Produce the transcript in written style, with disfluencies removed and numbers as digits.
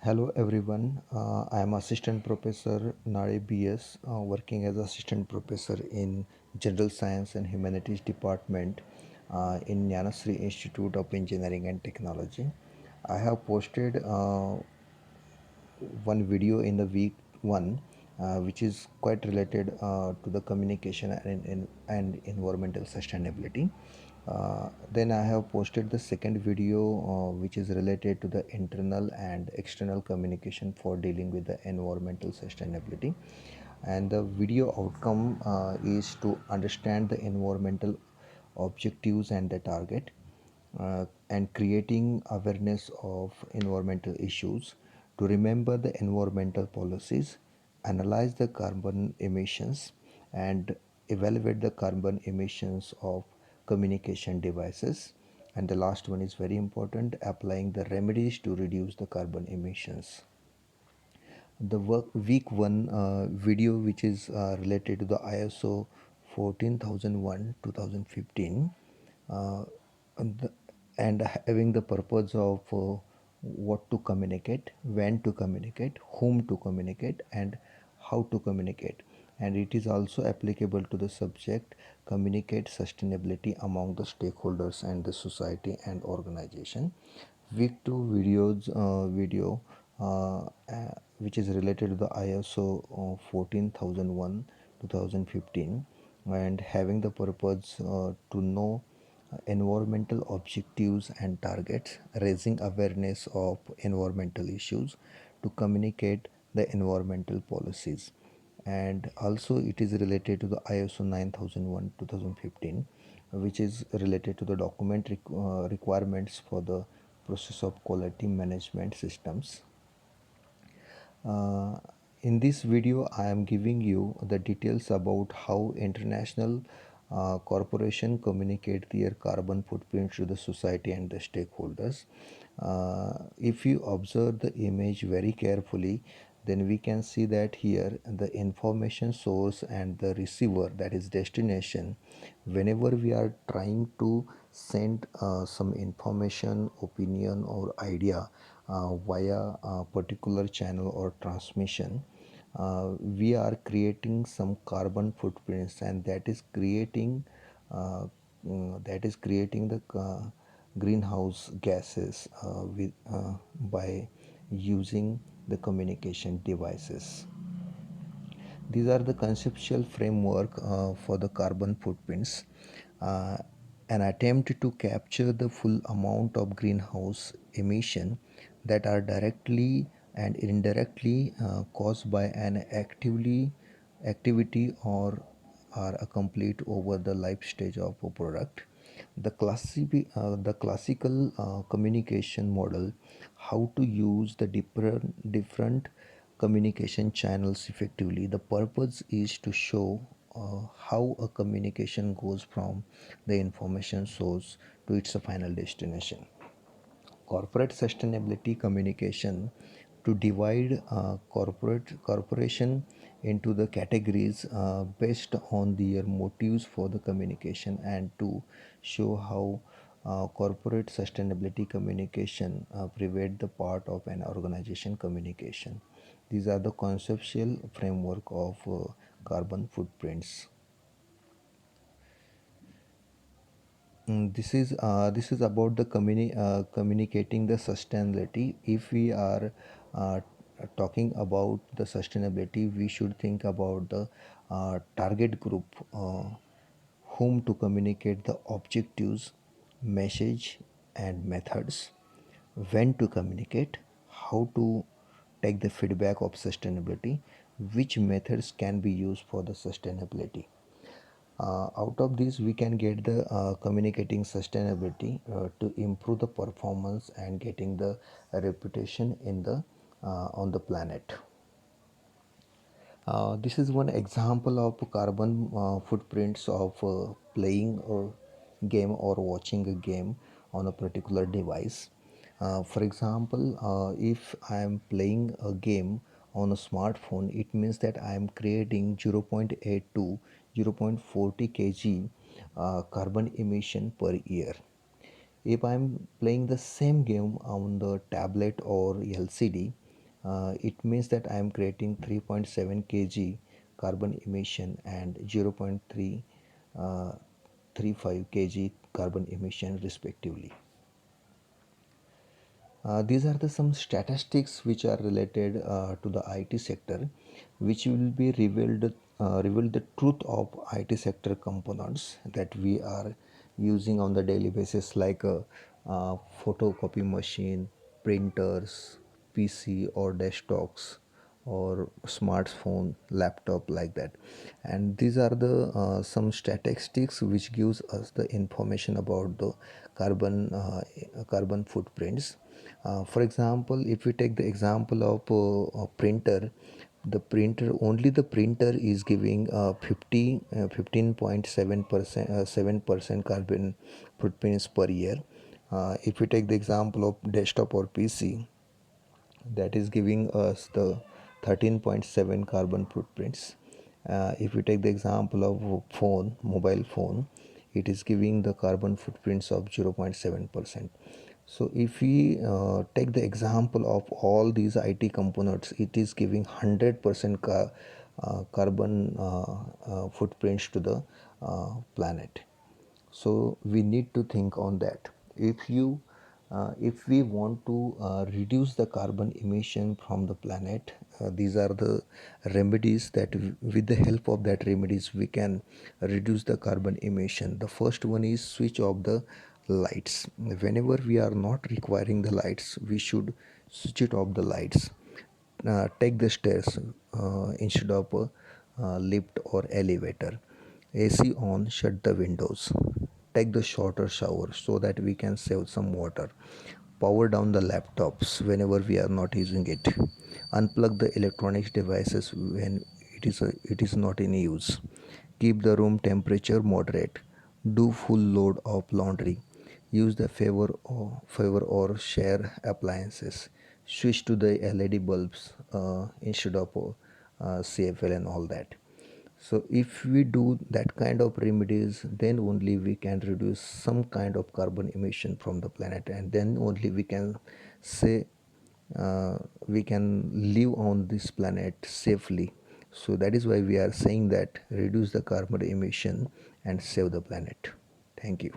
Hello everyone. I am Assistant Professor Nare BS, working as Assistant Professor in General Science and Humanities Department in Jnanasri Institute of Engineering and Technology. I have posted one video in the week one, which is quite related to the communication and environmental sustainability. Then I have posted the second video, which is related to the internal and external communication for dealing with the environmental sustainability. And the video outcome is to understand the environmental objectives and the target, and creating awareness of environmental issues, to remember the environmental policies, analyze the carbon emissions, and evaluate the carbon emissions of communication devices. And the last one is very important, applying the remedies to reduce the carbon emissions. The week one video, which is related to the ISO 14001 2015, uh, and, and having the purpose of what to communicate, when to communicate, whom to communicate, and how to communicate. And it is also applicable to the subject communicate sustainability among the stakeholders and the society and organization. Week 2 video, which is related to the ISO 14001 2015, and having the purpose to know environmental objectives and targets, raising awareness of environmental issues, to communicate the environmental policies. And also it is related to the ISO 9001 2015, which is related to the document requirements for the process of quality management systems. uh, in this video, I am giving you the details about how international corporation communicate their carbon footprint to the society and the stakeholders. If you observe the image very carefully, then we can see that here the information source and the receiver, that is destination, whenever we are trying to send some information, opinion, or idea via a particular channel or transmission, we are creating some carbon footprints, and uh, that is creating the greenhouse gases by using the communication devices. These are the conceptual framework for the carbon footprints. Uh, an attempt to capture the full amount of greenhouse emission that are directly and indirectly caused by an activity or are complete over the life stage of a product. The classical communication model, how to use the different communication channels effectively. The purpose is to show how a communication goes from the information source to its final destination. Corporate sustainability communication, to divide corporation into the categories based on their motives for the communication, and to show how corporate sustainability communication prevent the part of an organization communication. These are the conceptual framework of carbon footprints. This is about the communicating the sustainability. If we are uh, talking about the sustainability, we should think about the target group, whom to communicate the objectives, message, and methods, when to communicate, how to take the feedback of sustainability, which methods can be used for the sustainability. Out of this, we can get the communicating sustainability to improve the performance and getting the reputation in the on the planet. This is one example of carbon footprints of playing a game or watching a game on a particular device. For example, if I am playing a game on a smartphone, it means that I am creating 0.8 to 0.40 kg carbon emission per year. If I am playing the same game on the tablet or LCD, It means that I am creating 3.7 kg carbon emission and 0.3 35 kg carbon emission respectively. These are the some statistics which are related to the IT sector, which will be reveal the truth of IT sector components that we are using on the daily basis, like photocopy machine, printers, PC or desktops, or smartphone, laptop, like that. And these are the some statistics which gives us the information about the carbon footprints. For example, if we take the example of a printer, the printer, only the printer is giving 15.7% 7% carbon footprints per year. If we take the example of desktop or PC, that is giving us the 13.7 carbon footprints. If we take the example of phone, mobile phone, it is giving the carbon footprints of 0.7%. So if we take the example of all these IT components, it is giving 100% carbon footprints to the planet. So we need to think on that. If we want to reduce the carbon emission from the planet, these are the remedies that with the help of that remedies we can reduce the carbon emission. The first one is switch off the lights. Whenever we are not requiring the lights, we should switch it off the lights. Take the stairs instead of a lift or elevator. AC on, shut the windows. Take the shorter shower so that we can save some water. Power down the laptops whenever we are not using it. Unplug the electronic devices when it is not in use. Keep the room temperature moderate. Do full load of laundry. Use the favor or share appliances. Switch to the LED bulbs instead of CFL and all that. So if we do that kind of remedies, then only we can reduce some kind of carbon emission from the planet, and then only we can say we can live on this planet safely. So that is why we are saying that reduce the carbon emission and save the planet. Thank you.